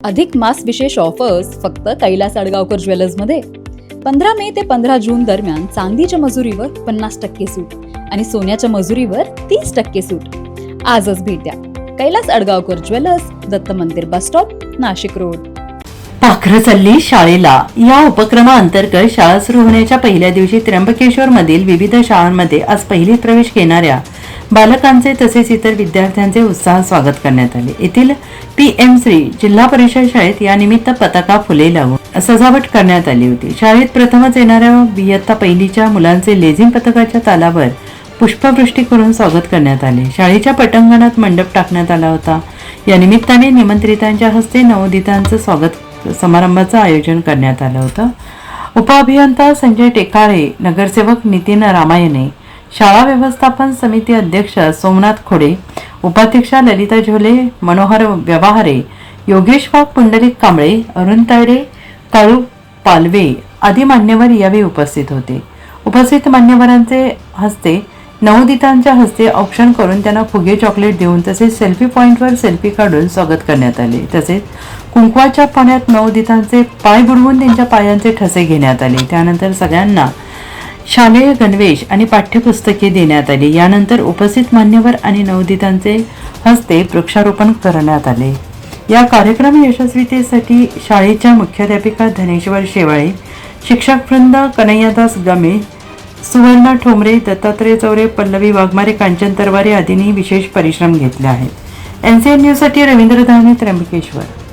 अधिक मास विशेष ऑफर्स फक्त कैलास अडगावकर ज्वेलर्समध्ये. 15 मे ते 15 जून दरम्यान चांदीच्या मजुरीवर 50% सूट आणि सोन्याच्या मजुरीवर 30% सूट. आजच भेट द्या. कैलास अडगावकर ज्वेलर्स, दत्त मंदिर बस स्टॉप, नाशिक रोड. पाखरं चालली शाळेला या उपक्रमाअंतर्गत शाळा सुरू होण्याच्या पहिल्या दिवशी त्र्यंबकेश्वर मधील विविध शाळांमध्ये आज पहिली प्रवेश घेणाऱ्या बालकांचे तसेच इतर विद्यार्थ्यांचे उत्साह स्वागत करण्यात आले. येथील PM श्री जिल्हा परिषद शाळेत या निमित्त पताका, फुले लावून सजावट करण्यात आली होती. शाळेत प्रथमच येणाऱ्या इयत्ता पहिलीच्या मुलांचे लेझिम पथकाच्या तालावर पुष्पवृष्टी करून स्वागत करण्यात आले. शाळेच्या पटांगणात मंडप टाकण्यात आला होता. या निमित्ताने निमंत्रितांच्या हस्ते नवोदितांचं स्वागत समारंभाचं आयोजन करण्यात आलं होतं. उपअभियंता संजय टेकाळे, नगरसेवक नितीन रामायणे, शाळा व्यवस्थापन समिती अध्यक्ष सोमनाथ खोडे, उपाध्यक्षा ललिता झोले, मनोहर व्यवहारे, योगेश वाघ, पुंडलिक कांबळे, अरुण तायडे, काळू पालवे आदी मान्यवर यावेळी उपस्थित होते. उपस्थित मान्यवरांचे हस्ते नवोदितांच्या हस्ते औक्षण करून त्यांना फुगे, चॉकलेट देऊन तसेच सेल्फी पॉइंटवर सेल्फी काढून स्वागत करण्यात आले. तसेच कुंकवाच्या पाण्यात नवोदितांचे पाय बुडवून त्यांच्या पायांचे ठसे घेण्यात आले. त्यानंतर सगळ्यांना शालेय गणवेश आणि पाठ्यपुस्तके देण्यात आली. यानंतर उपस्थित मान्यवर आणि नवोदितांचे हस्ते वृक्षारोपण करण्यात आले. या कार्यक्रम यशस्वीतेसाठी शाळेच्या मुख्याध्यापिका धनेश्वर शेवाळे, शिक्षकवृंद कन्हैयादास गमे, सुवर्णा ठोंबरे, दत्तात्रय चौरे, पल्लवी वाघमारे, कांचन तरवारे आदींनी विशेष परिश्रम घेतले आहेत. NCN न्यूज साठी रवींद्र धावणे, त्र्यंबकेश्वर.